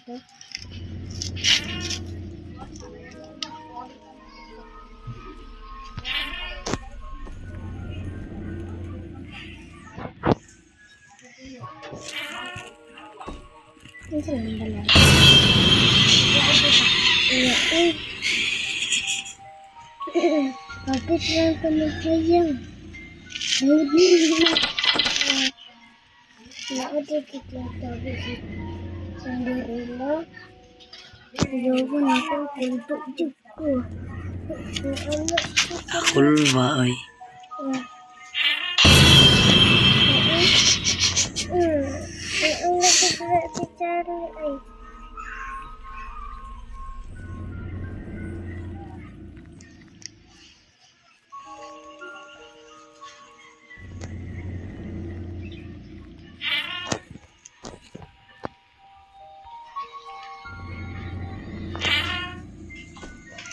Ini senang banget. Tapi terang teman sayang. Ya udah kita tahu sih. Sendirilah. Jawaban aku untuk juga. Kulba ay. Ang nagsasabi si Charlie ay.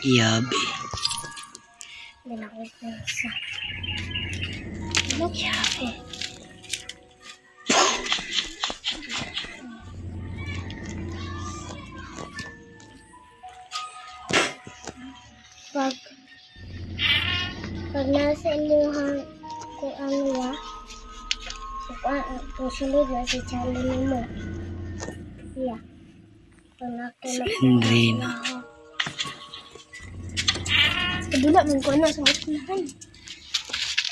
Yabe. Nilakot na isa. Yabe. Pag nasa inyong kung ano ya, kung sunod na si Charlie mo. Iya. Pag nakulap Slendrina. Kadula man ko na sa unahan.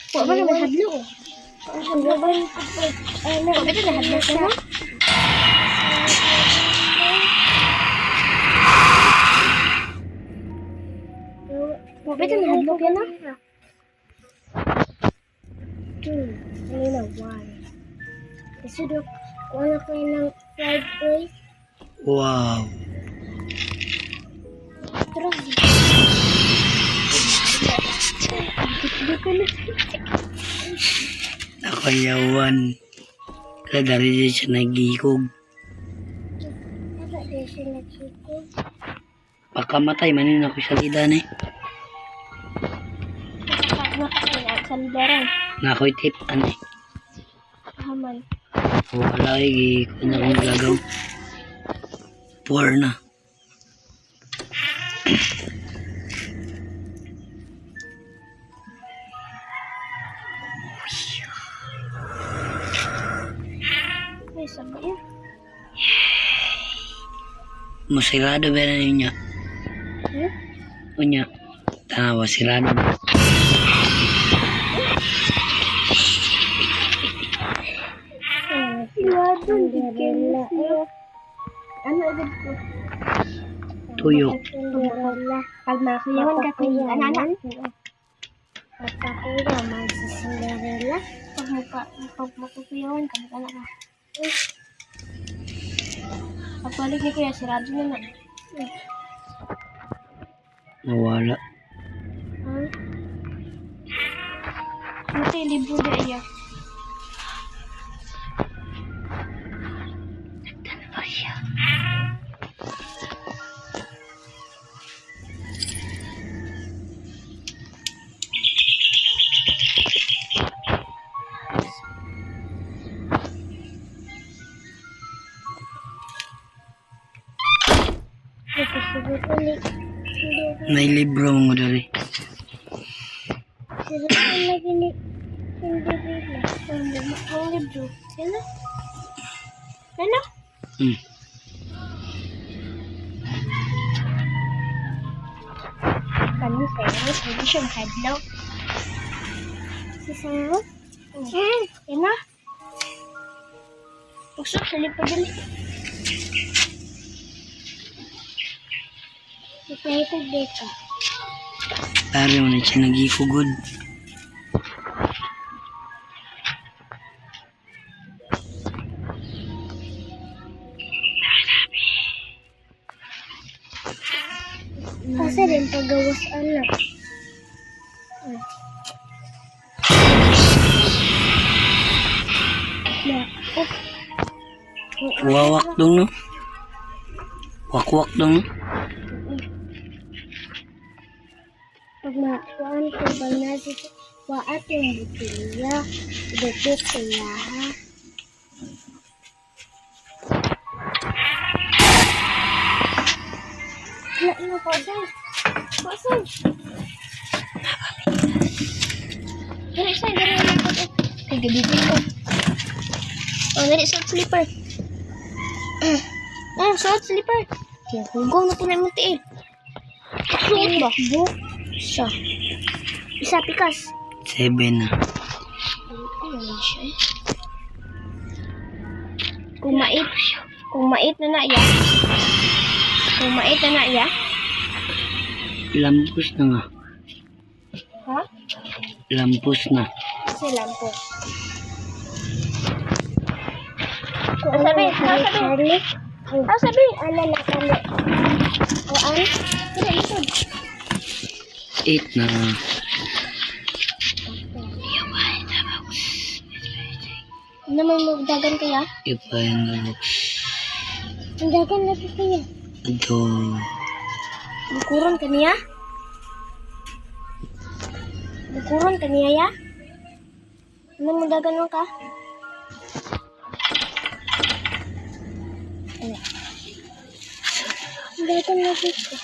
Wa ba naman hadlo? Hadlo ba? Wa ba na hadlo ka na? Wa ba na hadlo ka na? Ano na one. Kasi do wala ko ng fried rice. Wow. Terus Nakayawan. Kaya dari siya nagikog. ada di sini situ. Pakamatay manin ako sa lidan eh. Sandaran. Na ako'y tip aneh. Haman. Wala lagi ko na kong gagaw. Poor na. Ay, sabi ya. Masirado ba na niya? Unya. Tanawa sirado ba? Iwadon Cinderella. Ano agad ko? Tuyok. Cinderella. Pag nakayawan ka kung anak. Pagkakuya man si Cinderella. Pag makukuyawan ka, mag-anak ka. Pagbalik ni Kuya, sirado na na. Nawala. Ano tayo libro na iya? Nagtanawa siya. Siguro ulit. May libro mo dari. Siguro lagi ni Cinderella. Ang libro. Ano? Ano? Kami sa'yo, pwede siyang hadlaw. Si sa'yo? Ano? Pusok, salip pa dali. Excited dito. Pare mo na siya nagikugod. Kasi rin pagawas anak. Wawak dong no. Wakwak dong no. Pag nakuhaan ko ba na dito, waat yung butilya, dito sila ha. Kuasan. Kuasan. Dali sa, dali na ako. Ay, gabitin ko. Oh, dali, suot slipper. Oh, suot slipper. Kaya, hugong na tunay mo tiil. Suot ba? Book. Isa, pikas. 7 na. Ano siya eh? Kung mait na ya. Kung mait na ya. Lampos na nga. Ha? Lampos na. Kasi lampos. Sabi. Sabi. Ano na kami? O ano? Kaya likod. 8 na. Naman magdagan kaya? Ipahin na box. Magdagan na kaya? Ito. Bukuron kaniya? Bukuron kaniya ya? Ano magdagan mo ka? Magdagan na dito.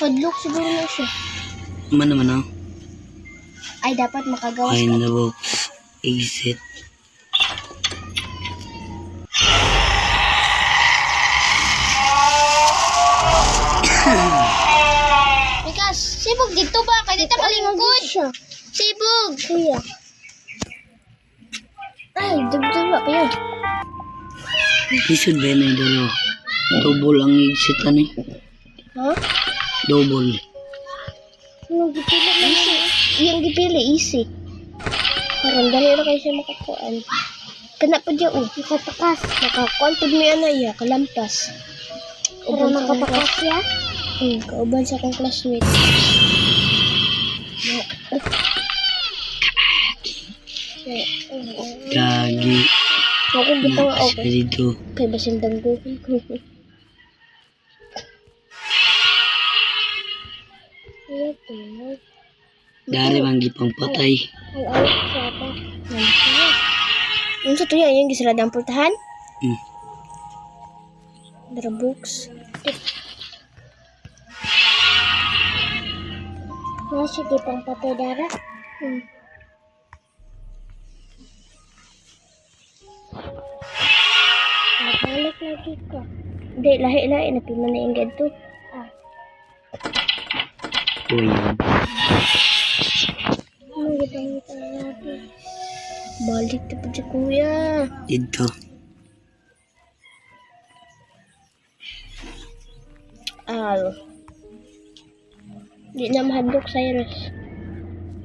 Padlock siguro na siya. Mana mana. Ay, dapat makagawas Ipahin ka. na box. Exit. Mikas, sibog dito ba? Kaya dito kalingkod. Sibog. Kuya. Ay, dugtog ba? Kaya. Lisod ba yun ay dalo? Double ang exit ano eh. Ha? Double. Yung gipili na siya. Yung gipili, easy. Parang dali na kayo siya makakuan. Kana pa dyan, oh. Nakatakas. Nakakuan pag may ano iya, kalampas. Para nakatakas siya? Kauban sa akong classmate. Gagi. Ako dito nga, Nakas ka okay. dito. Kaya basin dangguhin ko. Dari bang gipang patay. Ay, siya pa. Ano sa tuya? Yung gisarad ang pultahan? Hmm. Dara books. Nasa gipang patay dara? Balik lagi ka. Hindi, lahi-lahi. Napiman na yung ganito. O yan. Ano gipang natin? Balik na po si kuya. Dito. Di na mahadlok, Cyrus.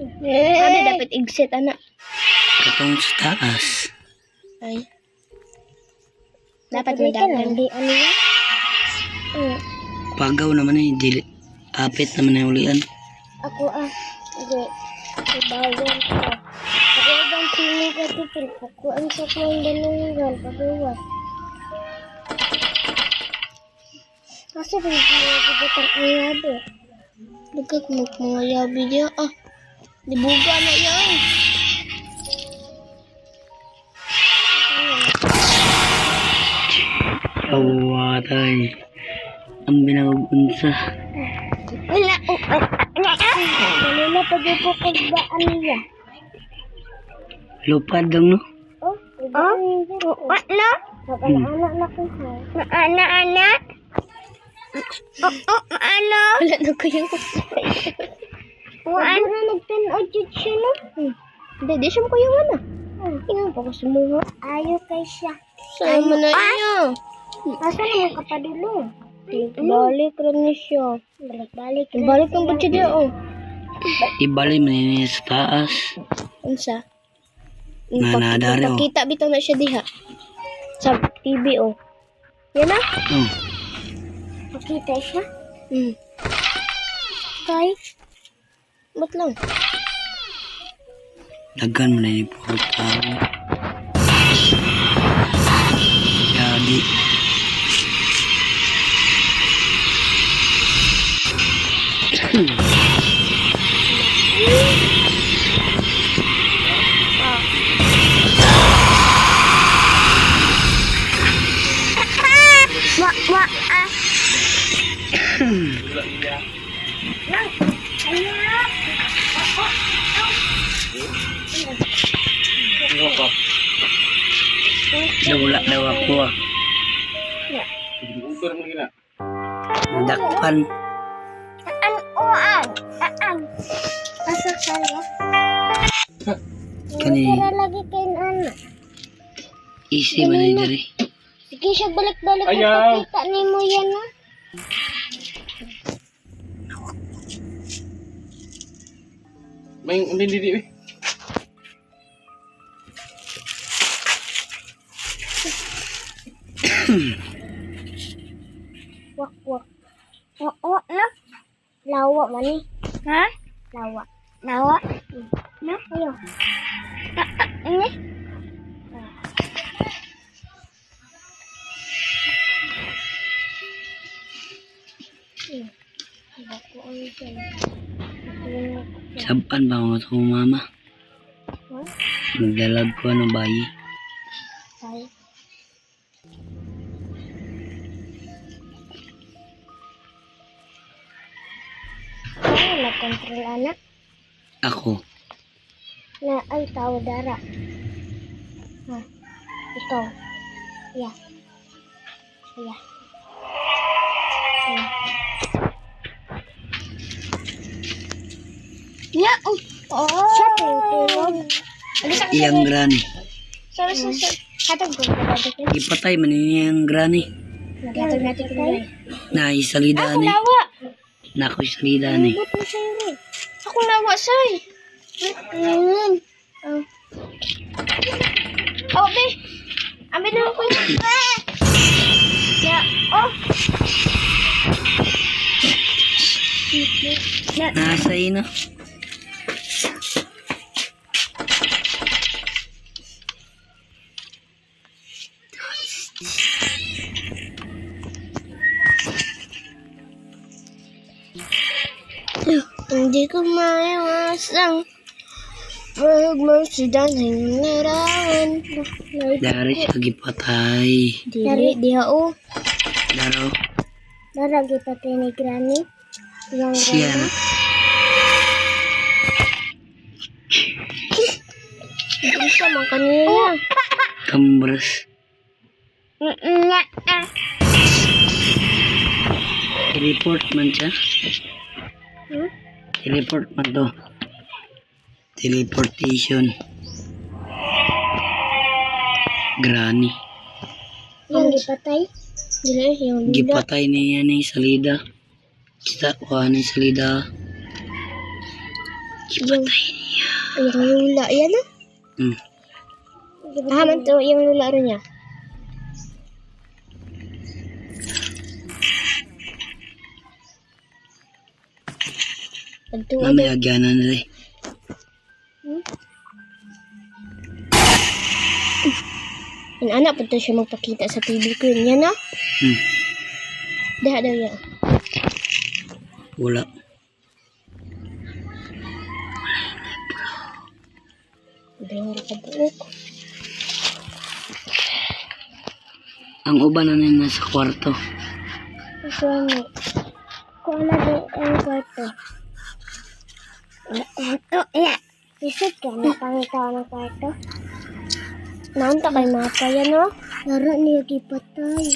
Ano dapat exit, anak? Katong sa taas. Ay. Dapat may dagan. Di ano yan? Pagaw naman eh. Dili. Apit naman na ulian. Ako hindi. Ibawal ka. Ako bang pinig at ipil. Ako ang sa kong dalungan. Pagawa. Kasi pinagpapagatan ang yabi. Lagak mo mga yabi niya. Dibuga na yan. Awatay. Ang binag-unsa. Wala. Kanina pa di ko kagbaan niya. Lupad lang no? Ano? Anak na ko ha. Anak? Ano? Wala na kayo. Ano na nagtanood yun siya no? Hindi, di siya mo kayo ano. Tingnan pa ko sumuha. Ayaw kay siya. Sama na niya. Asa naman kapadulong? Balik rin niya siya. Balik ang butya niya oh. Ibalik man niya sa taas. Unsa? Nanadari oh. Pakita bitaw na siya diha. Sa TV oh. Yan na? Oh. Pakita siya? Kay? Ba't lang? Dagan mo na yung portal. Jadi. Wala daw ako ah. Nadakpan. Asa kaya? Kani Para lagi kayo anak. easy man ay diri. Sige siya balik-balik ko Ayaw. pakita ni mo yan ha. May hindi eh. Wak wak. Oo na. Lawa man ni. Ha? Lawa. Lawa. Na ayo. Ini. Ako ang yan. Saban ba mo to mama? Ha? Nagdalag ko ng bayi. Ay. Ano na kontrol anak? Ako. Na ang tao dara. Ha. Ikaw. Ya. Ya. Ya. Oh. Siya tulog. Iyang granny. Sorry. Hatag ko ba dito? Ipatay man niyang granny. Naghatag natin ko na. Na isalida ni. Nawa. Na ako isalida ni. Ba't mo sa'yo rin? Ako nawa sa'y. Ayun. Oh, be. Amin naman ko yun. Ya. Oh. Nasa ino. Hindi ko maiwasang pagmasidan ng larawan. Dari siya gipatay. Dari, diha o. Daro. Dara, gipatay ni Granny. Yung Siya na. Hindi siya man kanina. Kambras. I-report man siya. I-report man to. Teleportation. Granny. Yung gipatay? Dili, yung lula. Gipatay niya ni salida. Kita ko ni salida. Gipatay niya. Yung lula. Yan na. Ah, man to, yung lula rin niya. Pagtuwa Mamaya agyanan na rin. Yung anak po siya magpakita sa TV ko yun. Yan na. Daha daw yan. Wala. Daha ka buok. Ang uban na nasa kwarto. Ito ano. Kung ano din ang kwarto. Ito, iya. Isip ka, napangita ng kwarto. Naanta kay mapa yan, no? Laro niya gipatay.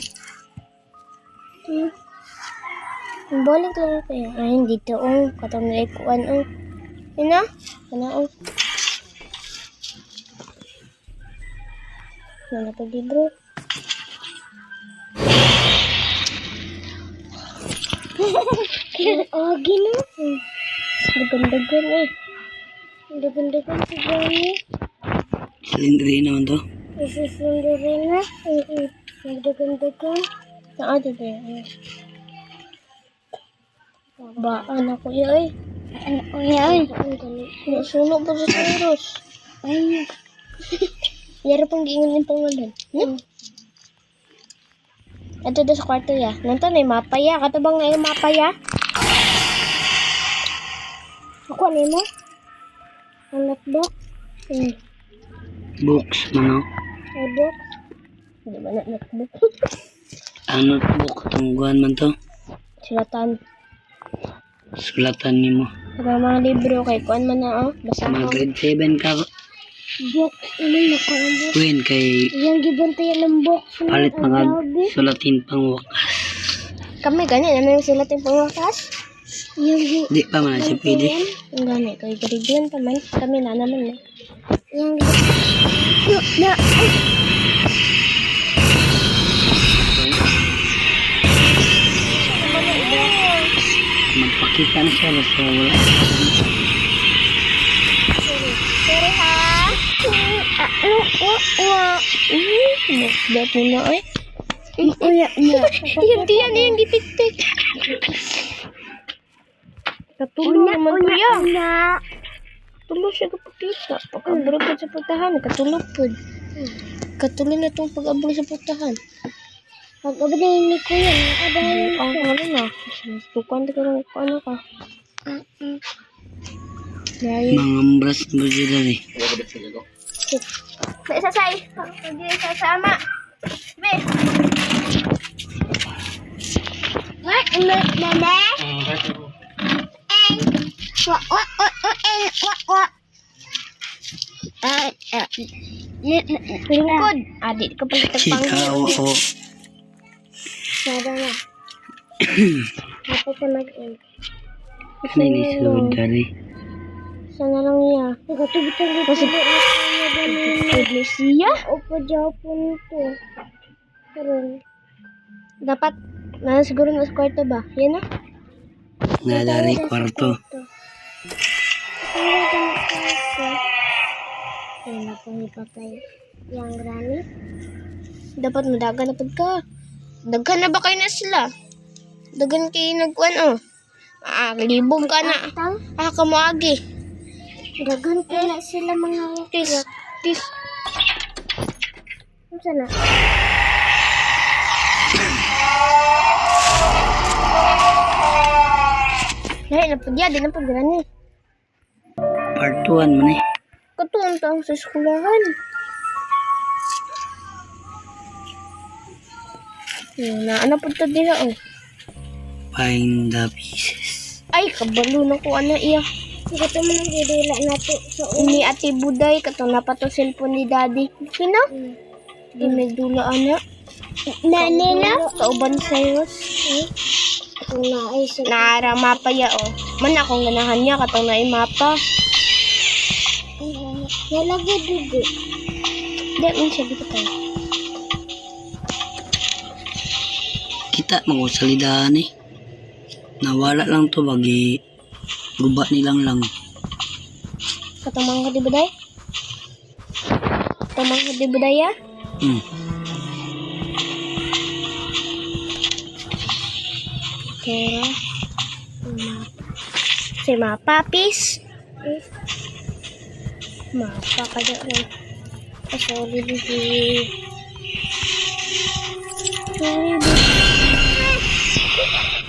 Balik lang ako yan. Ay, hindi to, katang na ikuan, Yun na? Ano, Wala pa libro. Oh, gino. Dagan-dagan Dagan-dagan si Johnny. Silindri naman to. Isisindirin na. Dagan-dagan. Saan ito ba yan? Baan ako yan, Baan ako yan. Nasunog pa sa Taurus. Ay. Yara pang giingon yung pangalan. Ito doon sa kwarto ya. Nanto na yung mapa ya. Katabang na yung mapa ya. Ako ano mo? Ang notebook? Books, ano? Notebook? Hindi ba na notebook? Ang notebook, tungguan man to. Sulatan. Sulatan ni mo. Saka mga libro kay kuan man na Sa Basahan. mga grade 7 ka. Box, ano nakaambot? Win kay Yang gibantayan ng box. palit mga sulatin pang wakas. Kami ganyan, ano yung sila tayong pangwakas? Yung Di pa man siya pwede. Ang gani, kay grade 1 pa man. Kami na naman eh. Yung Magpakita na siya basta wala. sorry ha. Dapat mo na ay. Uya na. Yan yung gipitik. Katulong naman ko yan. Tulog siya kapakita. Pag-abro po sa putahan. Katulog po. Katulog na itong pag-abro sa putahan. Pag-abro na yun ni Kuya. Ang ano na. Tukan ka lang kung ano ka. Dahil. Mga ambras mo sila eh. Wala ka bit ko. May sasay. Pag-abro sasama. Be. What? Mama? Lingkod. Adik ka pala Ikaw ako. Sada na. Apa ka mag-in? Ano yung isulod dari? Sana lang niya. Kasi Iglesia? Opo, Japon ito. Karoon. Dapat, siguro na sa kwarto ba? Yan na? Nadari kwarto. Yan na pong ipapay. Yang granny. Dapat madagan na ka. Daghan na ba kayo na sila? Daghan kayo nagkuhan oh. Libog ka na. Kamuagi. Daghan kayo na sila mga tis. Ano sana? Dahil napagya, di na pag-granny. Part 1 man eh. Katuon taong sa eskulahan. Ano po ito dila oh. Find the pieces. Ay, kabalo na ko ana iya. Kato man ang gidula na to sa uni ati buday. Kato na pa to cellphone ni daddy. Sino? Di may dula ana. Nani na? Kauban sa'yo. Naara mapa ya oh. Man akong ganahan niya. Katong na mapa. Nalagay dugo. Di, man siya dito tayo. Kita mga salidahan eh. Nawala lang to bagi guba nilang lang. Katamang ka di buday? Katamang ka di buday ya? Kera. Si mapa, peace. Mapa ka dyan. Sorry, baby. Sorry, baby.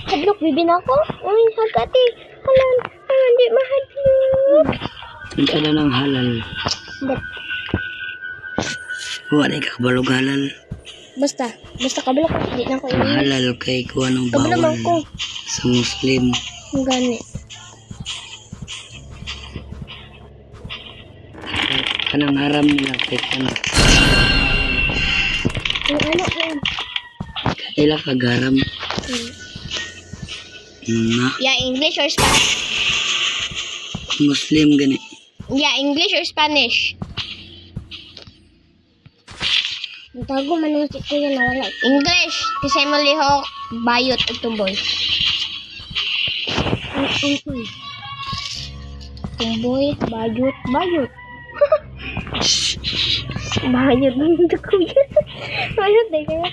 Hadlok, bibi na ako. Uy, hagati. Halan, di mahadlok. Minta na lang halal. Wala ka kabalog halal. Basta kabalok. Di na ako ini. Mahalal kay kuha ng Kabalo man ko. bawal sa Muslim. Ang gani. Kanang haram nila kay kanang Ang ano ko. kaila kagaram na Yeah, English or Spanish? Muslim gani. Yeah, English or Spanish? Tago man ang si Kuya na wala. English. Kasi mo lihok, bayot at tumboy. Tumboy, bayot. Bayot ng Kuya. Bayot eh kaya.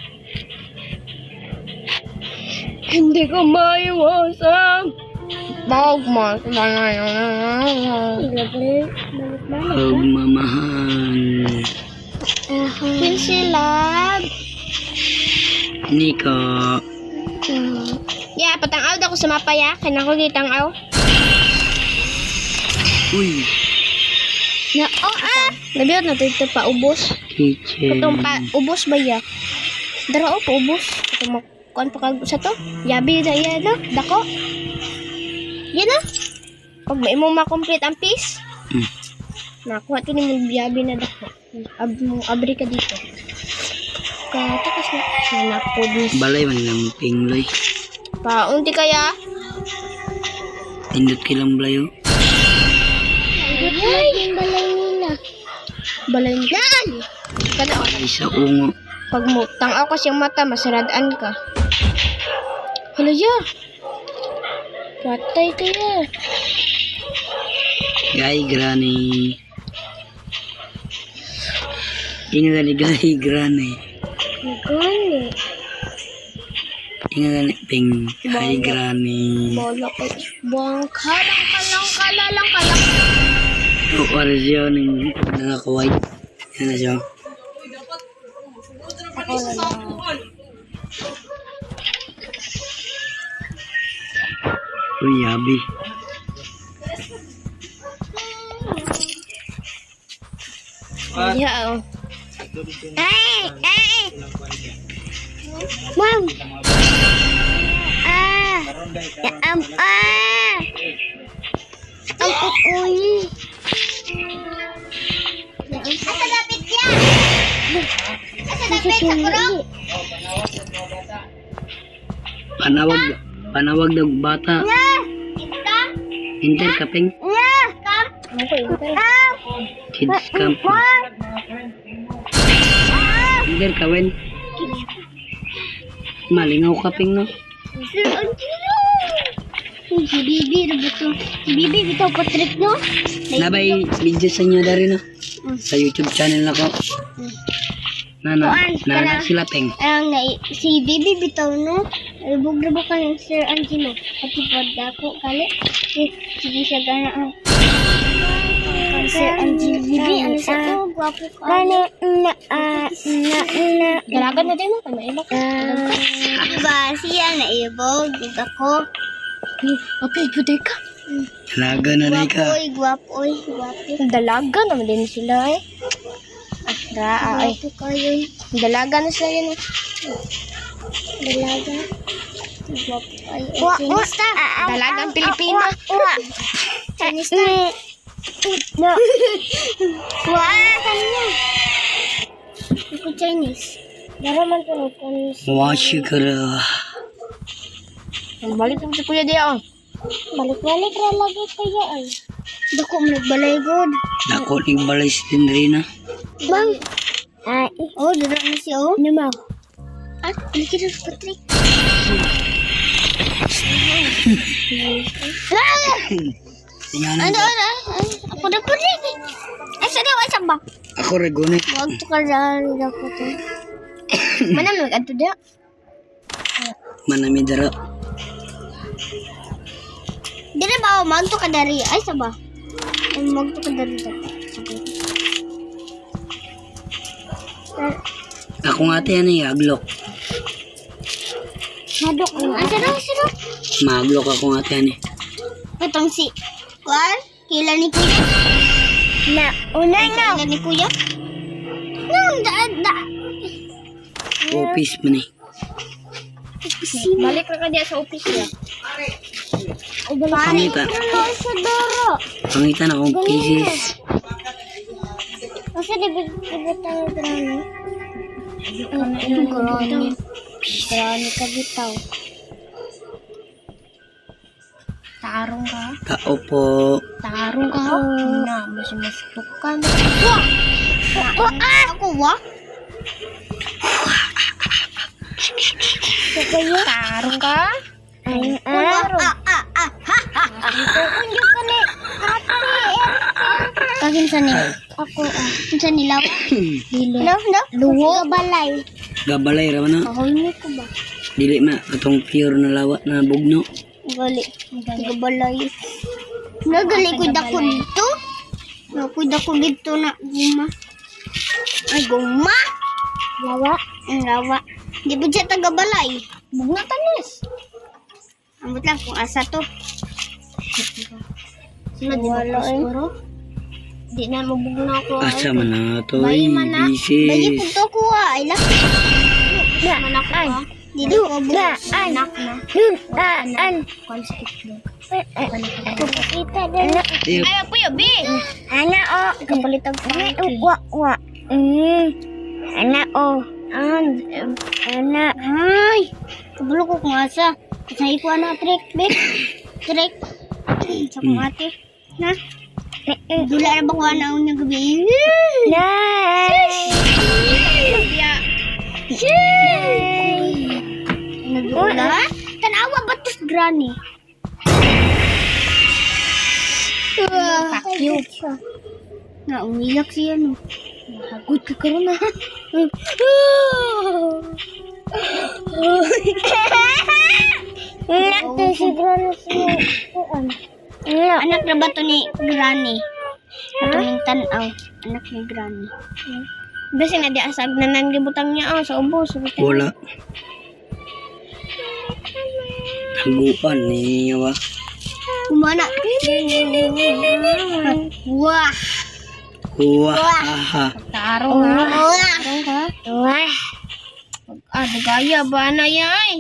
Hindi ko maiwasan. Bagmas. Pagmamahal. Pinsilab. Niko. Yeah, patangaw daw ko sa mapaya. Kaya ako gitangaw. Uy. Na, nabiyot na ito pa ubos. Kitchen. Katong pa ubos ba ya? Dara pa ubos. Katong kuan pa kag sa to. Yabi na yan na. Dako. Yan na. Pag may mo ma-complete ang piece. Nakuha to ni mong biyabi na dako. Abri ka dito. Takas na. Napod. Balay man lang pingloy. Paunti kaya? Pindot kilang blayo. Ay, balay nila. Balay nila. Kada o. Ay sa ungo. Pag mo, tangaw ka siyang mata, masaradaan ka. Halaya. Patay kaya. Gay granny. Inga gani gay granny. Gani. Inga gani ping gay granny. Bola ko. Buang lang ka lang. O siya ning nakakaway. Yan na siya. Ako na lang. Uy, yabi. Yeah, oh. Mom. Uy. Asa dapit yan? Asa dapit sa kurong? Panawag daw bata. Ika? Inter kaping Kam? Ako, ika. kids camp. Inter kawen. Malingaw kaping no. Sir, si Bibi, rubuto. Si Bibi, bitaw Patrick, no? Nabay video sa inyo dari no. Sa YouTube channel na ko. Nana sila peng. Si Bibi, bitaw, no? Rubog-rubog ka ng Sir Angelo. At ipada ko, kali. Sige siya gana, Sir Angelo. Bibi, ano sa to? Gwapo ka. Galagan na din mo. Naibak ka. Diba, siya naibog. Diba ko. Okay, good ka. Talaga na rin ka. Gwapo. Dalaga naman din sila eh. Ay. Dalaga na sila yun. Dalaga. Gwapo ay. Chinista. Dalagang Pilipina. Chinista. No. Kanya. Ako Chinese. Daraman ko na Chinese. Washi ka na. Balik mo si Kuya Dia. Balik-balik ra lagi kaya ay. Dako mo nagbalay god. Dako ning balay si Tindrina. Bang. Ay, oh, dira na siya oh. Nima. At dikira sa Patrick. Tingnan Ano? na. Ako na po rin. Ay, sa ba? Ako regone. Huwag to ka dyan. Dako to. Manamig, ato dia. Manami dara. Dire ba, magto ka dari. Ay, saba. Ay, magto ka dari. Ako nga ate yan eh, aglok. Madok. Ay, sarap. Maaglok ako nga ate yan eh. Itong si... Kuan? Kila ni Kuya? Kila ni Kuya? Office man eh. Balik ka diya sa office niya. Pangita. Pangita na akong pieces. Kasi di ba tayo grano? Ito grano. Grano ka bitaw. Tarong ka? Tao po. Tarong ka? Na, masimastukan. Ako, wa? Tarong ka? Ay, Kunjuk ka ni. Kaginsa ni? Ako, kinsa ni Law? Dilo. Luwo. Gabalay. Gabalay raman na. Kahulmi ko ba? Dili ma. Atong pure na lawat na bugno. Gali. Gabalay. Nagali ko dako dito. Nakuy dako dito na guma. Ay, guma? Lawa. Lawa. Di ba siya tagabalay? Bugna tanis. Ambot lang kung asa to. Sino di ba siguro? Di na mabugna ko. Asa man na to Bayi eh. man na. Bayi po Pieces. to ko ay laki. Man ako Dito ko bukas. Anak na. Dugaan. Konsekit kita din. Ay, ako yung B. Ana, o. Kapalitag funky. Wa. Ana, o. Ana. Ay. Kabalo ko kung asa. Kasay ko na, trick, B. Trick. Sa kong ate. Na? Dula na ba ko na unyang gabi? Nice! Nagula? Tanawa ba ito si Granny? Pakyo. Na, umiyak siya, no? Hagod ka karoon na. Iyak to si Granny siya. Anak na ba ito ni Granny? Tuming tanaw. Anak ni Granny. Basi na di asag na nanggibutang niya sa ubos. Wala. Haguan niya ba? Kumana. Wah. Wah. Tarong ha. Tarong ha. Wah. Dagaya ba na yan?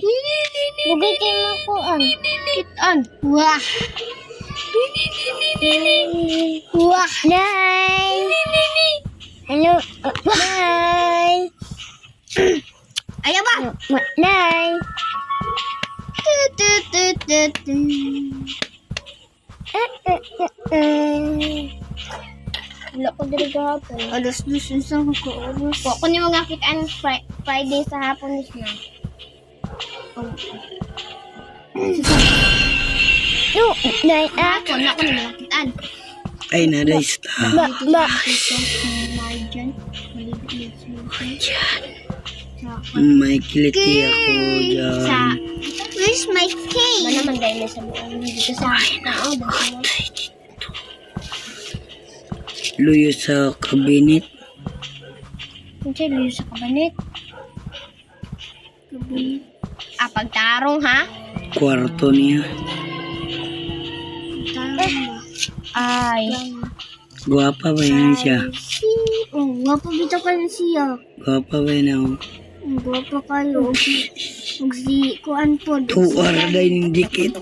Lugay kayo makuan. Kitaan. Wah. Wah. Nay. Hello. Nay. Ayaw ba? Nay. Wala ko diri gahapon. Alas 2 sa ko oras. Ko ni mga kitaan Friday sa hapon niya. No, nay ako na ko ni mga kitaan. Ay, na-raise ta. May kiliti ako dyan. Where's my cake? Mana man dahil sa buong dito sa tao. Luyo sa kabinet. Hindi, luyo sa kabinet. Pagtarong ha? Kwarto niya. Ay. Guwapa ba yan siya? Oh, guwapa bitaw ka na siya. Guwapa ba yan ako? Guwapa kayo. Magsi, kuan po. Tuwar na yung dikit.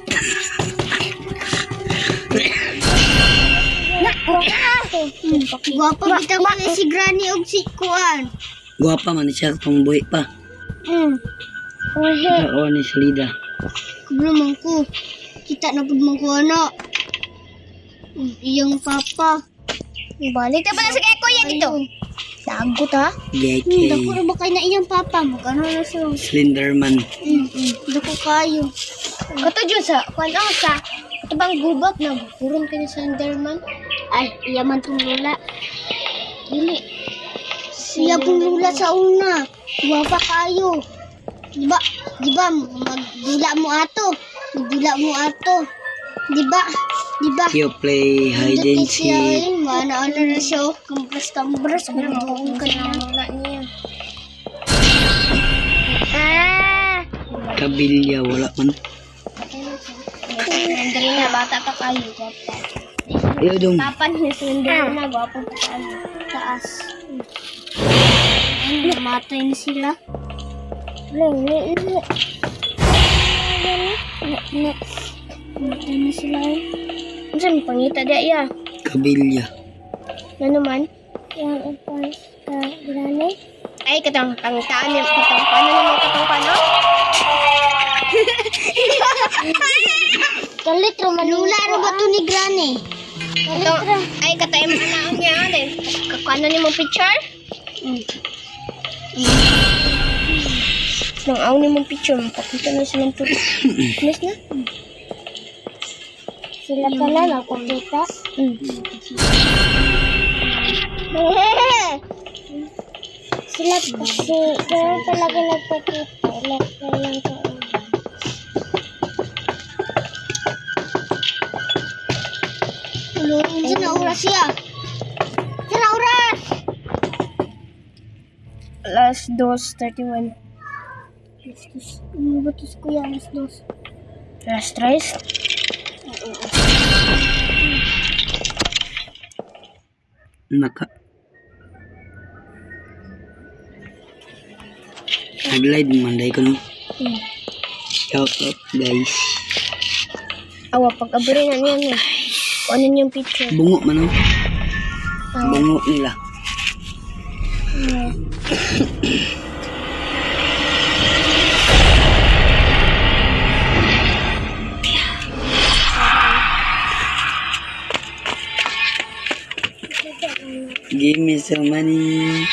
Guwapa bitaw ka na si Granny og si kuan. Guwapa man siya, tomboy pa. Oo, ni Salida. Kabulong ko. Kita na pud ko anak. Iyang papa. Balik na pala sa kaya kuya dito. Dagot ha? Geke. Dako na ba kayo na iyang papa? Magkano na siya? Slenderman. Dako kayo. Kato dyan sa, kung ano sa, ito bang gubat na bukuron ka ni Slenderman? Ay, iya man tong lula. Dili. Iya pong lula sa una. Guwapa kayo. Diba, magdula mo ato. Magdula mo ato. Diba? You play hide and seek. Mana na siya. Kambras. Magdoon ka na. Kabilya, wala man. Slender na, bata pa kayo. Ayaw dong. Papan ni Slender na, gwapo pa kayo. Taas. Namatay na sila. Namatay na sila. Saan pangita dia ya? Kabilya. Ano man? Yang upang ka Granny? Ay, katang pangitaan niya. Katang paano naman katang paano? Kalit raman. Lula raman to ni Granny. Ay, katay mo na ang niya. Kakano ni mo picture? Nang aw ni mo picture. Pakita na silang picture. Yes na? Sila pala nagpakita. Sila talaga nagpakita. Sila lang sa Diyan na oras siya. Diyan na oras! Last 2:31. Ano ba ito kuya? Last 2. Last 3? Naka. Nag-live manday ko no. Shout out guys. Awa, pag-abri na niya eh. Kung ano yung picture. Bungo man oh. Awa. Bungo nila. Give me some money.